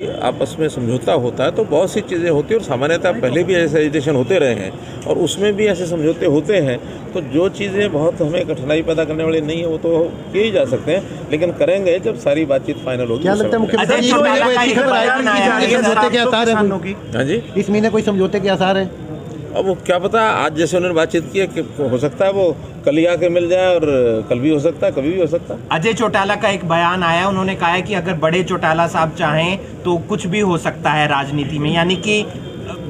आपस में समझौता होता है तो बहुत सी चीज़ें होती हैं, और सामान्यतः पहले भी ऐसे एजिटेशन होते रहे हैं और उसमें भी ऐसे समझौते होते हैं। तो जो चीज़ें बहुत हमें कठिनाई पैदा करने वाली नहीं है वो तो किए ही जा सकते हैं, लेकिन करेंगे जब सारी बातचीत फाइनल होगी। क्या लगता है मुख्यमंत्री जी, समझौते के आसार हैं? हाँ जी, इस महीने कोई समझौते के आसार हैं? अब वो क्या पता, आज जैसे उन्होंने बातचीत की है कि हो सकता है वो कल ही आके मिल जाए, और कल भी हो सकता है, कभी भी हो सकता है। अजय चौटाला का एक बयान आया, उन्होंने कहा है कि अगर बड़े चौटाला साहब चाहें तो कुछ भी हो सकता है राजनीति में, यानी कि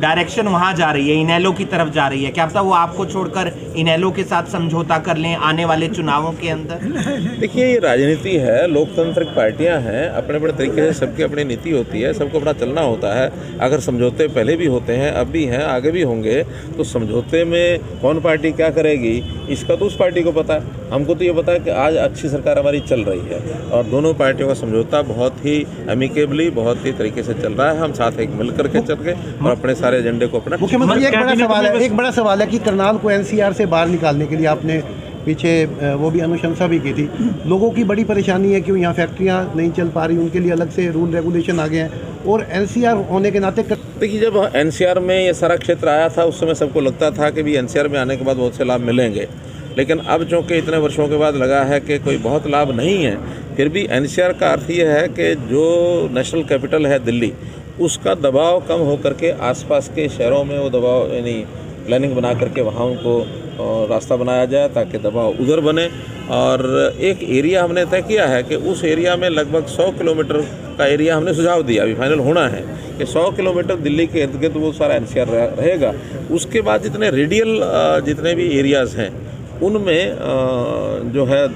डायरेक्शन वहां जा रही है, इनेलो की तरफ जा रही है। क्या पता वो आपको छोड़कर इनेलो के साथ समझौता कर लें आने वाले चुनावों के अंदर। देखिए, ये राजनीति है, लोकतांत्रिक पार्टियां हैं, अपने अपने तरीके से सबकी अपनी नीति होती है, सबको अपना चलना होता है। अगर समझौते पहले भी होते हैं, अब भी हैं, आगे भी होंगे, तो समझौते में कौन पार्टी क्या करेगी इसका तो उस पार्टी को पता है। हमको तो ये पता है कि आज अच्छी सरकार हमारी चल रही है और दोनों पार्टियों का समझौता बहुत ही अमिकेबली, बहुत ही तरीके से चल रहा है। हम साथ एक मिल करके चल के और अपने सारे एजेंडे को अपना। मुख्यमंत्री, एक बड़ा सवाल है कि करनाल को एनसीआर से बाहर निकालने के लिए आपने पीछे वो भी अनुशंसा भी की थी। लोगों की बड़ी परेशानी है कि यहाँ फैक्ट्रियाँ नहीं चल पा रही, उनके लिए अलग से रूल रेगुलेशन आ गए हैं, और एनसीआर होने के नाते देखिए, जब एनसीआर में ये सारा क्षेत्र आया था उस समय सबको लगता था कि भी एनसीआर में आने के बाद बहुत से लाभ मिलेंगे, लेकिन अब चूँकि इतने वर्षों के बाद लगा है कि कोई बहुत लाभ नहीं है। फिर भी एनसीआर का अर्थ ये है कि जो नेशनल कैपिटल है दिल्ली, उसका दबाव कम होकर के आसपास के शहरों में वो दबाव, यानी प्लानिंग बना करके वहाँ उनको रास्ता बनाया जाए ताकि दबाव उधर बने। और एक एरिया हमने तय किया है कि उस एरिया में लगभग 100 किलोमीटर का एरिया हमने सुझाव दिया, अभी फाइनल होना है कि 100 किलोमीटर दिल्ली के इर्द गिर्द वो सारा एनसीआर रहेगा। उसके बाद जितने रेडियल जितने भी एरियाज़ हैं उनमें जो है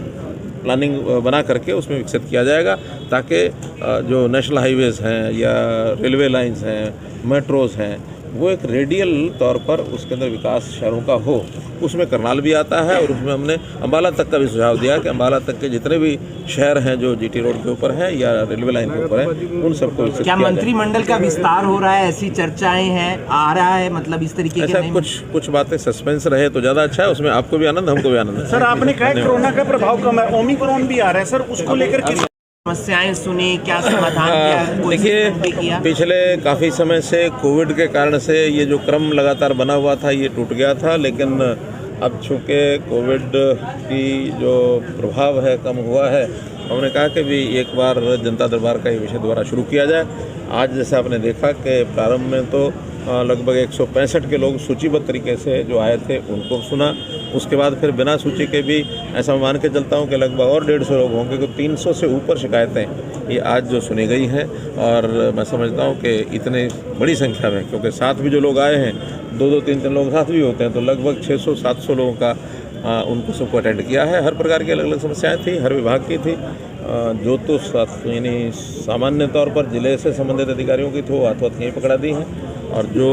प्लानिंग बना करके उसमें विकसित किया जाएगा, ताकि जो नेशनल हाईवेज़ हैं या रेलवे लाइंस हैं, मेट्रोज़ हैं, वो एक रेडियल तौर पर उसके अंदर विकास शहरों का हो। उसमें करनाल भी आता है और उसमें हमने अम्बाला तक का भी सुझाव दिया कि अम्बाला तक के जितने भी शहर हैं जो जीटी रोड के ऊपर हैं या रेलवे लाइन के ऊपर हैं, उन सबको विकसित किया जाए। मंत्रिमंडल का विस्तार हो रहा है, ऐसी चर्चाएं हैं, आ रहा है, मतलब इस तरीके ऐसा कुछ बातें सस्पेंस रहे तो ज़्यादा अच्छा है, उसमें आपको भी आनंद, हमको भी आनंद है। सर, आपने कहा कोरोना का प्रभाव कम है, ओमिक्रॉन भी आ रहा है सर, उसको लेकर किस समस्याएं सुनी, क्या समाधान किया? देखिए, पिछले काफ़ी समय से कोविड के कारण से ये जो क्रम लगातार बना हुआ था ये टूट गया था, लेकिन अब चूँकि कोविड की जो प्रभाव है कम हुआ है, हमने कहा कि भी एक बार जनता दरबार का ये विषय दोबारा शुरू किया जाए। आज जैसे आपने देखा कि प्रारंभ में तो लगभग 165 के लोग सूचीबद्ध तरीके से जो आए थे उनको सुना, उसके बाद फिर बिना सूची के भी ऐसा मान के चलता हूँ कि लगभग और 150 लोग होंगे, क्योंकि 300 से ऊपर शिकायतें ये आज जो सुनी गई हैं। और मैं समझता हूँ कि इतने बड़ी संख्या में, क्योंकि साथ भी जो लोग आए हैं, 2-2, 3-3 लोग साथ भी होते हैं, तो लगभग 600-700 लोगों का उनको सबको अटेंड किया है। हर प्रकार की अलग अलग समस्याएँ थी, हर विभाग की थी। जो तो यानी सामान्य तौर पर जिले से संबंधित अधिकारियों की थी वो हाथों यहीं पकड़ा दी हैं, और जो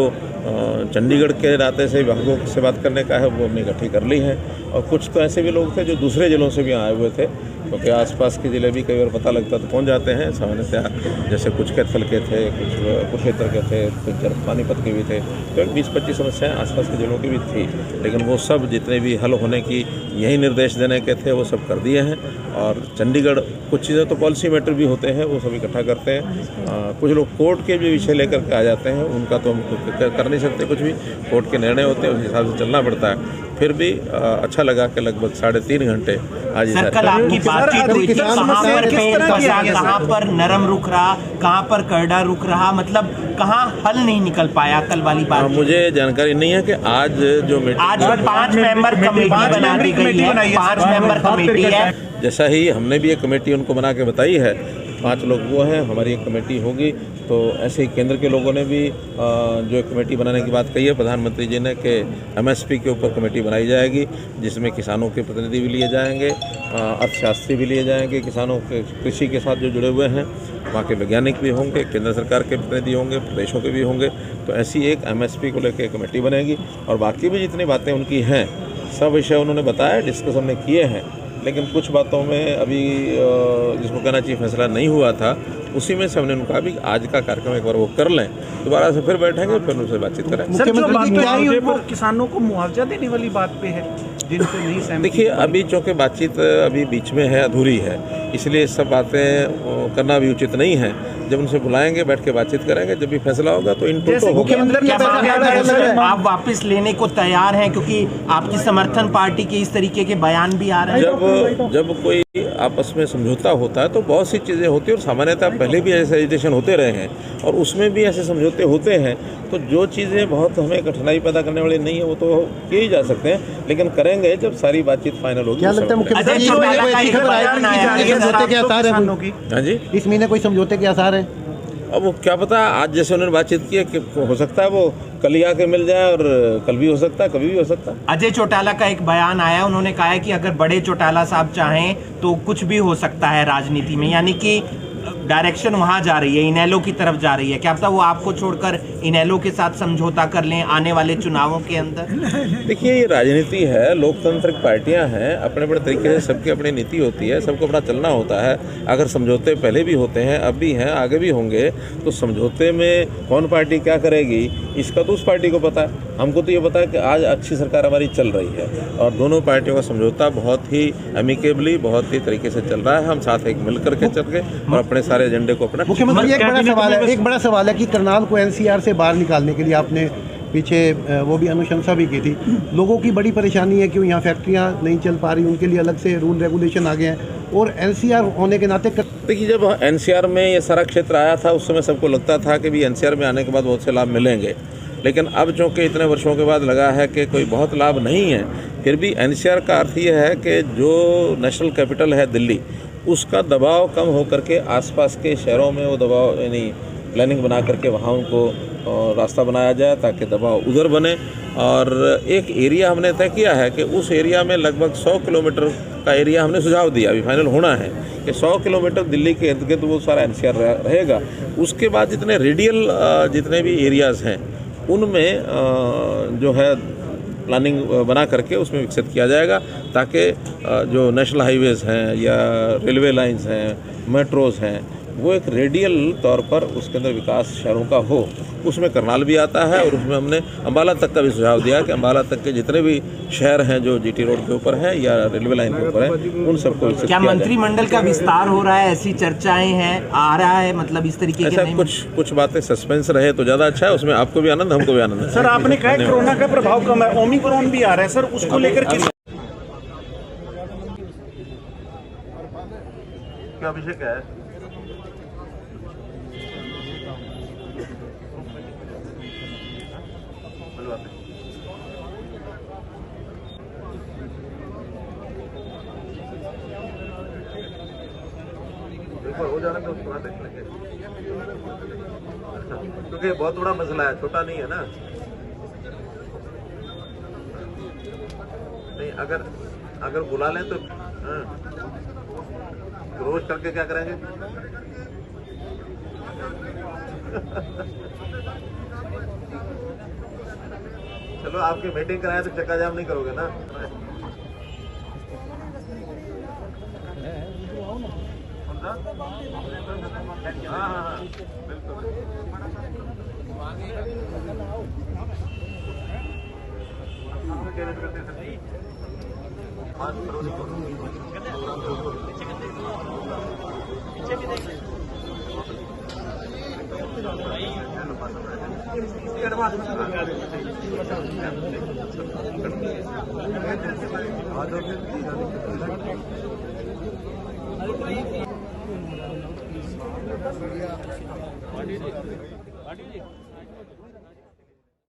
चंडीगढ़ के नाते से विभागों से बात करने का है वो हमने इकट्ठी कर ली है। और कुछ तो ऐसे भी लोग थे जो दूसरे ज़िलों से भी आए हुए थे, क्योंकि आसपास के ज़िले भी कई बार पता लगता तो पहुंच जाते हैं सामान्यतः, जैसे कुछ कैथल के थे, कुछ कुरुक्षेत्र के थे, कुछ पानीपत के भी थे, तो 20-25 समस्याएं आसपास के ज़िलों की भी थी, लेकिन वो सब जितने भी हल होने की यही निर्देश देने के थे वो सब कर दिए हैं। और चंडीगढ़ कुछ चीज़ें तो पॉलिसी मैटर भी होते हैं, वो सब इकट्ठा करते हैं। कुछ लोग कोर्ट के भी विषय लेकर के आ जाते हैं, उनका तो हम कर नहीं सकते कुछ भी, कोर्ट के निर्णय होते हैं, उस हिसाब से चलना पड़ता है। फिर भी अच्छा लगा कि लगभग 3.5 घंटे आज कल आपकी बातचीत हुई थी, कहाँ पर नरम रुख रहा, कहाँ पर करड़ा रुख रहा, मतलब कहाँ हल नहीं निकल पाया कल वाली बात? मुझे जानकारी नहीं है कि आज जो आज 5 मेंबर कमेटी बना दी गई है, 5 मेंबर कमेटी है। जैसा ही हमने भी एक कमेटी उनको बना के बताई है, 5 लोग वो हैं, हमारी एक कमेटी होगी। तो ऐसे ही केंद्र के लोगों ने भी जो एक कमेटी बनाने की बात कही है प्रधानमंत्री जी ने कि एमएसपी के ऊपर कमेटी बनाई जाएगी, जिसमें किसानों के प्रतिनिधि भी लिए जाएंगे, अर्थशास्त्री भी लिए जाएंगे, किसानों के कृषि के साथ जो जुड़े हुए हैं वहाँ के वैज्ञानिक भी होंगे, केंद्र सरकार के प्रतिनिधि होंगे, प्रदेशों के भी होंगे। तो ऐसी एक एमएसपी को लेकर कमेटी बनेगी, और बाकी भी जितनी बातें उनकी हैं सब विषय उन्होंने बताया, डिस्कस हमने किए हैं, लेकिन कुछ बातों में अभी जिसको कहना चाहिए फैसला नहीं हुआ था, उसी में से हमने उनका भी आज का कार्यक्रम एक बार वो कर लें, दोबारा से फिर बैठेंगे, फिर उनसे बातचीत करेंगे। सर, जो बात मुख्यमंत्री क्या ही मुद्दे पर किसानों को मुआवजा देने वाली बात पे है, जिनको नहीं सहमति। देखिए, अभी चूँकि बातचीत अभी बीच में है, अधूरी है, इसलिए सब बातें करना भी उचित नहीं है। जब उनसे बुलाएंगे, बैठ के बातचीत करेंगे, जब भी फैसला होगा तो इन तो मुख्यमंत्री क्या आप वापस लेने को तैयार हैं, क्योंकि आपकी समर्थन पार्टी के इस तरीके के बयान भी आ रहे हैं? जब कोई आपस में समझौता होता है तो बहुत सी चीज़ें होती हैं, और सामान्यतः पहले भी ऐसे एजिटेशन होते रहे हैं और उसमें भी ऐसे समझौते होते हैं। तो जो चीज़ें बहुत हमें कठिनाई पैदा करने वाली नहीं है वो तो किए ही जा सकते हैं, लेकिन करेंगे जब सारी बातचीत फाइनल होगी। क्या लगता है मुख्यमंत्री अजय चौटाला का एक बयान आया है, समझौते के आसार हैं? हाँ जी, इस महीने कोई समझौते के आसार हैं? अब वो क्या पता, आज जैसे उन्होंने बातचीत की है कि हो सकता है वो कल ही आके मिल जाए, और कल भी हो सकता है, कभी भी हो सकता है। अजय चौटाला का एक बयान आया, उन्होंने कहा है कि अगर बड़े चौटाला साहब चाहें तो कुछ भी हो सकता है राजनीति में, यानी कि डायरेक्शन वहां जा रही है, इनेलो की तरफ जा रही है। क्या पता वो आपको छोड़कर इनेलो के साथ समझौता कर लें आने वाले चुनावों के अंदर? देखिए, ये राजनीति है, लोकतांत्रिक पार्टियां हैं, अपने अपने तरीके से सबकी अपनी नीति होती है, सबको अपना चलना होता है। अगर समझौते पहले भी होते हैं, अब भी हैं, आगे भी होंगे, तो समझौते में कौन पार्टी क्या करेगी इसका तो उस पार्टी को पता है। हमको तो ये पता है कि आज अच्छी सरकार हमारी चल रही है और दोनों पार्टियों का समझौता बहुत ही अमिकेबली, बहुत ही तरीके से चल रहा है। हम साथ एक मिल करके चल के और अपने सारे एजेंडे को अपना। मुख्यमंत्री, एक बड़ा सवाल है कि करनाल को एनसीआर से बाहर निकालने के लिए आपने पीछे वो भी अनुशंसा भी की थी। लोगों की बड़ी परेशानी है कि यहाँ फैक्ट्रियाँ नहीं चल पा रही, उनके लिए अलग से रूल रेगुलेशन आ गए हैं, और एनसीआर होने के नाते देखिए, जब एनसीआर में ये सारा क्षेत्र आया था उस समय सबको लगता था कि भी एनसीआर में आने के बाद बहुत से लाभ मिलेंगे, लेकिन अब चूँकि इतने वर्षों के बाद लगा है कि कोई बहुत लाभ नहीं है। फिर भी एनसीआर का अर्थ ये है कि जो नेशनल कैपिटल है दिल्ली, उसका दबाव कम हो करके आसपास के शहरों में वो दबाव, यानी प्लानिंग बना करके वहाँ उनको रास्ता बनाया जाए ताकि दबाव उधर बने। और एक एरिया हमने तय किया है कि उस एरिया में लगभग 100 किलोमीटर का एरिया हमने सुझाव दिया, अभी फाइनल होना है कि 100 किलोमीटर दिल्ली के इर्द गिर्द वो सारा एनसीआर रहेगा। उसके बाद जितने रेडियल जितने भी एरियाज़ हैं उनमें जो है प्लानिंग बना करके उसमें विकसित किया जाएगा, ताकि जो नेशनल हाईवेज़ हैं या रेलवे लाइंस हैं, मेट्रोज़ हैं, वो एक रेडियल तौर पर उसके अंदर विकास शहरों का हो। उसमें करनाल भी आता है और उसमें हमने अम्बाला तक का भी सुझाव दिया कि अम्बाला तक के जितने भी शहर हैं जो जीटी रोड के ऊपर हैं या रेलवे लाइन के ऊपर हैं, उन सबको विकसित किया जाए। क्या मंत्रिमंडल का विस्तार हो रहा है, ऐसी चर्चाएं हैं, आ रहा है, मतलब इस तरीके के? ऐसा कुछ बातें सस्पेंस रहे तो ज़्यादा अच्छा है, उसमें आपको भी आनंद, हमको भी आनंद है। सर, आपने कहा कोरोना का प्रभाव कम है, ओमिक्रॉन भी आ रहा है सर, उसको लेकर किस क्या अभिषेक है? हो जाने में उसके बाद देख लेंगे, क्योंकि बहुत बड़ा मसला है, छोटा नहीं है ना। नहीं, अगर बुला लें तो रोज करके क्या करेंगे? चलो, आपकी मीटिंग कराए तो चक्का जाम नहीं करोगे ना? हाँ, बिल्कुल। पार्टी जी